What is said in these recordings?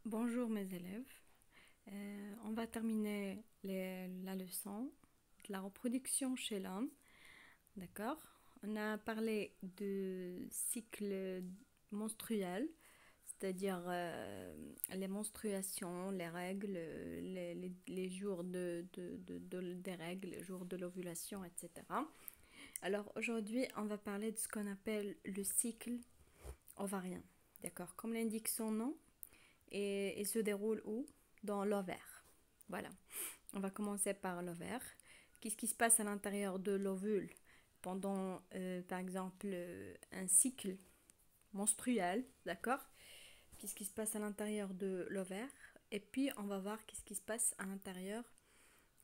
Bonjour mes élèves. On va terminer la leçon de la reproduction chez l'homme. D'accord? On a parlé de cycle menstruel, c'est-à-dire les menstruations, les règles, les jours des règles, les jours de l'ovulation, etc. Alors aujourd'hui, on va parler de ce qu'on appelle le cycle ovarien. D'accord? Comme l'indique son nom, et il se déroule où? Dans l'ovaire. Voilà. On va commencer par l'ovaire. Qu'est-ce qui se passe à l'intérieur de l'ovule pendant, par exemple, un cycle menstruel, d'accord? Qu'est-ce qui se passe à l'intérieur de l'ovaire? Et puis, on va voir qu'est-ce qui se passe à l'intérieur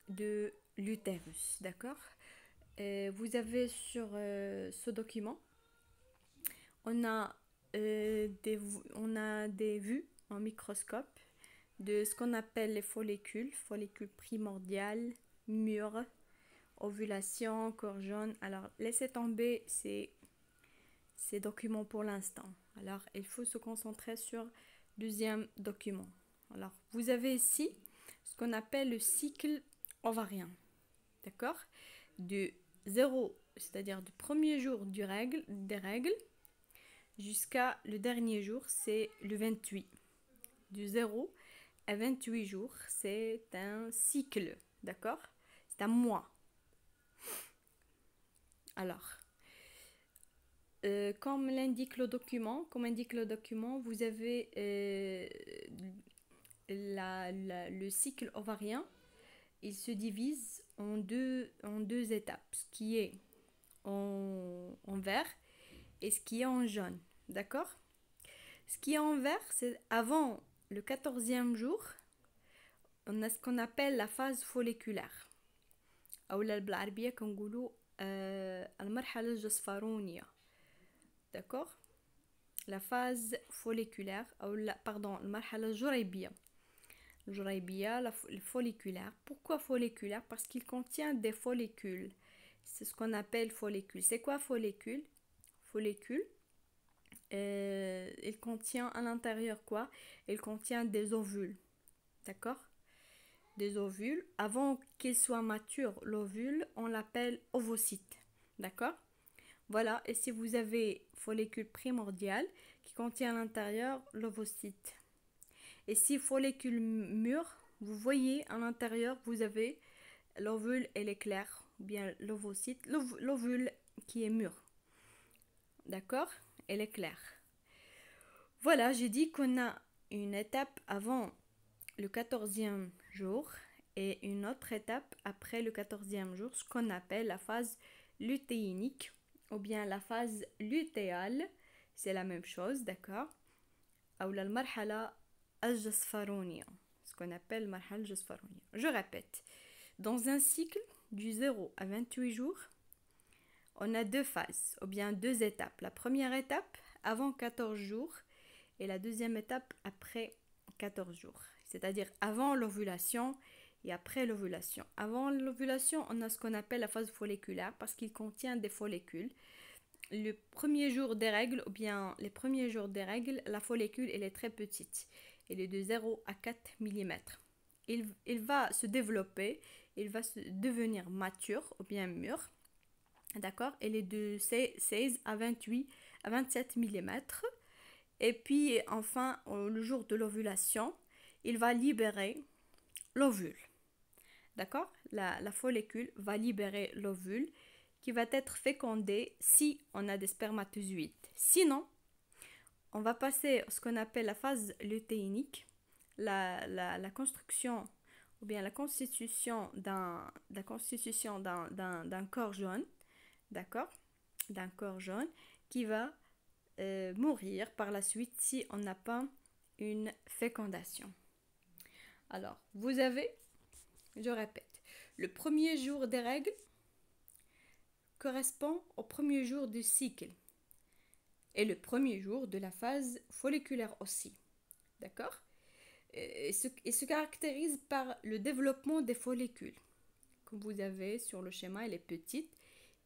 de l'utérus, d'accord? Vous avez sur ce document, on a, on a des vues en microscope de ce qu'on appelle les follicules primordiales, mûres, ovulation, corps jaune. Alors, laissez tomber ces documents pour l'instant. Alors, il faut se concentrer sur le deuxième document. Alors, vous avez ici ce qu'on appelle le cycle ovarien. D'accord? Du 0, c'est-à-dire du premier jour des règles, jusqu'à le dernier jour, c'est le 28. Du 0 à 28 jours, c'est un cycle, d'accord? C'est un mois. Alors, comme indique le document, vous avez le cycle ovarien. Il se divise en deux étapes, ce qui est en vert et ce qui est en jaune, d'accord? Ce qui est en vert, c'est avant le 14e jour, on a ce qu'on appelle la phase folliculaire. أو بالعربية كنقولوا المرحلة الجصفرونية. D'accord? La phase folliculaire pardon المرحلة الجريبية. الجريبية le folliculaire. Pourquoi folliculaire? Parce qu'il contient des follicules. C'est ce qu'on appelle follicule. C'est quoi follicule? Follicule. Il contient à l'intérieur quoi? Il contient des ovules. D'accord? Des ovules. Avant qu'il soit mature, l'ovule, on l'appelle ovocyte. D'accord? Voilà, et si vous avez follicule primordial qui contient à l'intérieur l'ovocyte. Et si follicule mûr, vous voyez à l'intérieur, vous avez l'ovule et l'éclair, ou bien l'ovocyte, l'ovule qui est mûr. D'accord? Et l'éclair. Voilà, j'ai dit qu'on a une étape avant le 14e jour et une autre étape après le 14e jour, ce qu'on appelle la phase lutéinique ou bien la phase lutéale. C'est la même chose, d'accord? Ou la marhala al-jasfaronia, ce qu'on appelle marhala al-jasfaronia. Je répète, dans un cycle du 0 à 28 jours, on a deux phases, ou bien deux étapes. La première étape avant 14 jours et la deuxième étape après 14 jours, c'est-à-dire avant l'ovulation et après l'ovulation. Avant l'ovulation, on a ce qu'on appelle la phase folliculaire parce qu'il contient des follicules. Le premier jour des règles, ou bien les premiers jours des règles, la follicule elle est très petite. Elle est de 0 à 4 mm. Il va se développer, il va se devenir mature ou bien mûr. D'accord? Elle est de 16 à 28 à 27 mm. Et puis enfin, le jour de l'ovulation, il va libérer l'ovule. D'accord? La follicule va libérer l'ovule qui va être fécondé si on a des spermatozoïdes. Sinon, on va passer à ce qu'on appelle la phase lutéinique, la construction ou bien la constitution d'un corps jaune, d'accord? D'un corps jaune qui va mourir par la suite si on n'a pas une fécondation. Alors, vous avez, je répète, le premier jour des règles correspond au premier jour du cycle et le premier jour de la phase folliculaire aussi. D'accord? Et se caractérise par le développement des follicules. Comme vous avez sur le schéma, elle est petite,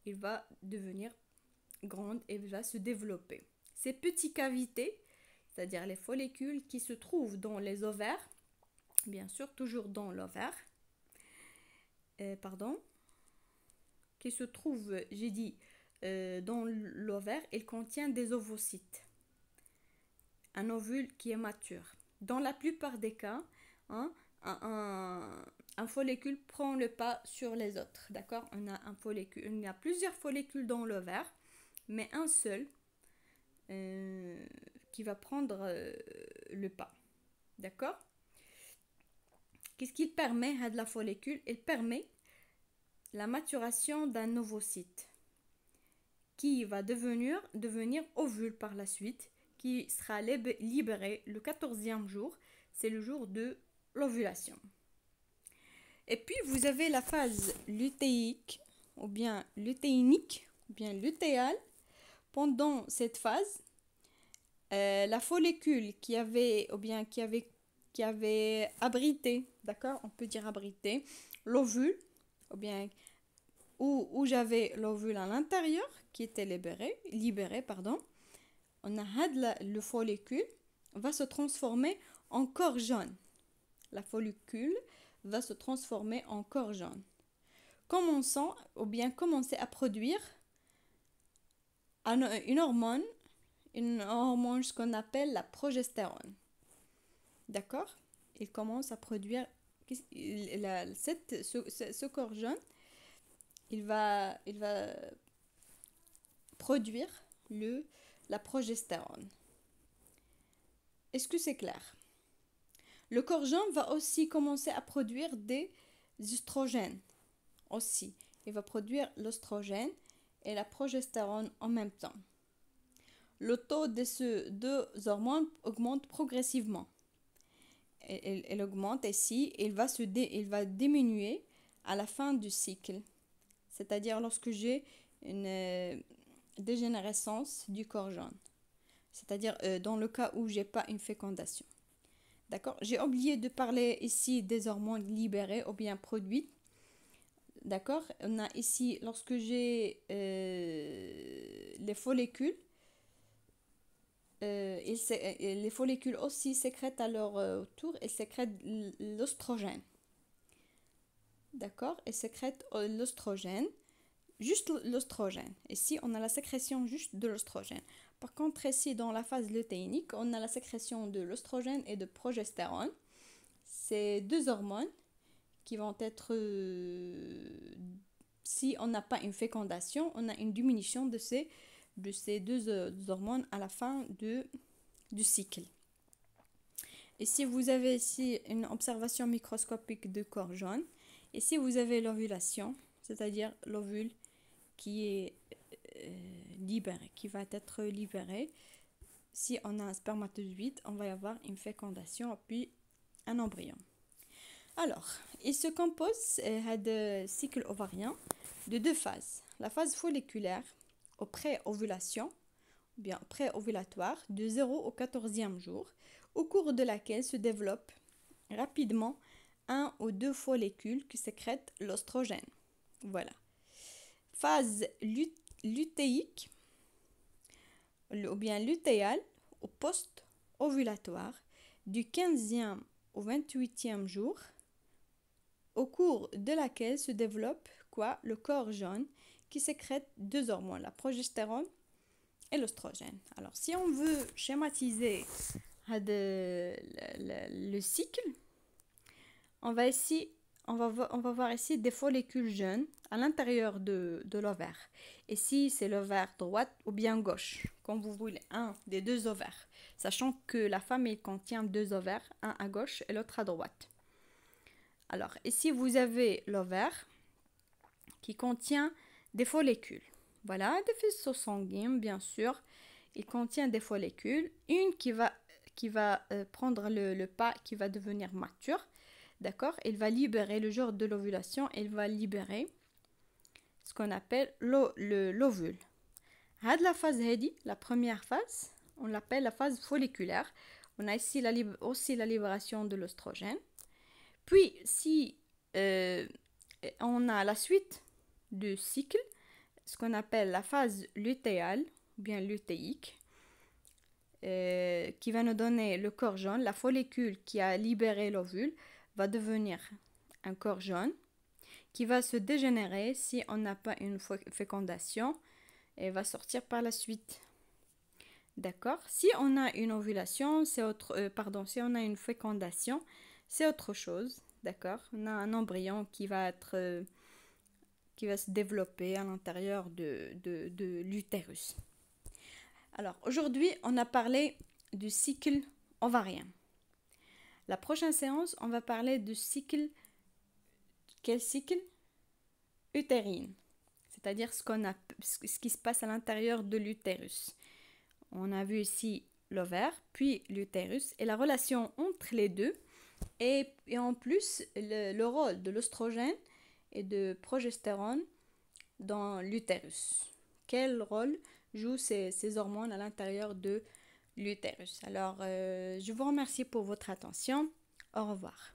il va devenir grande et va se développer. Ces petites cavités c'est-à-dire les follicules qui se trouvent dans les ovaires, bien sûr toujours dans l'ovaire, qui se trouvent, j'ai dit, dans l'ovaire, il contient des ovocytes, un ovule qui est mature. Dans la plupart des cas, hein, un follicule prend le pas sur les autres, d'accord? On a un follicule, il y a plusieurs follicules dans l'ovaire, mais un seul qui va prendre le pas, d'accord? Qu'est-ce qu'il permet à de la follicule? Il permet la maturation d'un ovocyte qui va devenir ovule par la suite, qui sera libéré le 14e jour, c'est le jour de l'ovulation. Et puis vous avez la phase lutéique ou bien lutéinique ou bien lutéale. Pendant cette phase, la follicule qui avait abrité, d'accord, on peut dire abrité, l'ovule, ou bien où j'avais l'ovule à l'intérieur qui était libéré, on a le follicule va se transformer en corps jaune. La follicule va se transformer en corps jaune. Commencer à produire une hormone ce qu'on appelle la progestérone. D'accord? Il commence à produire ce corps jaune, il va produire la progestérone. Est-ce que c'est clair? Le corps jaune va aussi commencer à produire des oestrogènes aussi. Il va produire l'oestrogène et la progestérone en même temps. Le taux de ces deux hormones augmente progressivement. Elle augmente ici, il va diminuer à la fin du cycle. C'est-à-dire lorsque j'ai une dégénérescence du corps jaune. C'est-à-dire dans le cas où j'ai pas une fécondation. D'accord? J'ai oublié de parler ici des hormones libérées ou bien produites. D'accord? On a ici, lorsque j'ai les follicules, les follicules aussi sécrètent à leur tour, ils sécrètent l'oestrogène. D'accord? Ils sécrètent l'oestrogène, juste l'oestrogène. Ici, on a la sécrétion juste de l'oestrogène. Par contre, ici, dans la phase lutéinique, on a la sécrétion de l'oestrogène et de progestérone. C'est deux hormones qui vont être, si on n'a pas une fécondation, on a une diminution de ces deux hormones à la fin du cycle. Et si vous avez ici une observation microscopique de corps jaune, et si vous avez l'ovulation, c'est-à-dire l'ovule qui est libéré, qui va être libéré, si on a un spermatozoïde, on va y avoir une fécondation puis un embryon. Alors, il se compose de cycle ovarien de deux phases. La phase folliculaire au pré-ovulation, ou bien pré-ovulatoire, de 0 au 14e jour, au cours de laquelle se développe rapidement un ou deux follicules qui sécrètent l'oestrogène. Voilà. Phase lutéique, ou bien lutéale, au post-ovulatoire, du 15e au 28e jour, au cours de laquelle se développe le corps jaune qui sécrète deux hormones, la progestérone et l'oestrogène. Alors, si on veut schématiser le cycle, on va voir ici des follicules jeunes à l'intérieur de l'ovaire. Ici, c'est l'ovaire droite ou bien gauche, comme vous voulez, un des deux ovaires. Sachant que la femme, elle contient deux ovaires, un à gauche et l'autre à droite. Alors, ici, vous avez l'ovaire qui contient des follicules. Voilà, des faisceaux sanguins, bien sûr. Il contient des follicules. Une qui va prendre le pas, qui va devenir mature. D'accord? Il va libérer, le jour de l'ovulation, il va libérer ce qu'on appelle l'ovule. La phase la première phase, on l'appelle la phase folliculaire. On a ici aussi la libération de l'oestrogène. Puis, si on a la suite du cycle, ce qu'on appelle la phase lutéale, ou bien lutéique, qui va nous donner le corps jaune, la follicule qui a libéré l'ovule va devenir un corps jaune qui va se dégénérer si on n'a pas une fécondation et va sortir par la suite. D'accord? Si on a une ovulation, si on a une fécondation, c'est autre chose. D'accord? On a un embryon qui va se développer à l'intérieur de l'utérus. Alors, aujourd'hui, on a parlé du cycle ovarien. La prochaine séance, on va parler du cycle. Quel cycle? Utérine. C'est-à-dire ce qui se passe à l'intérieur de l'utérus. On a vu ici l'ovaire, puis l'utérus, et la relation entre les deux. Et en plus, le rôle de l'oestrogène et de progestérone dans l'utérus. Quel rôle jouent ces hormones à l'intérieur de l'utérus? Alors, je vous remercie pour votre attention. Au revoir.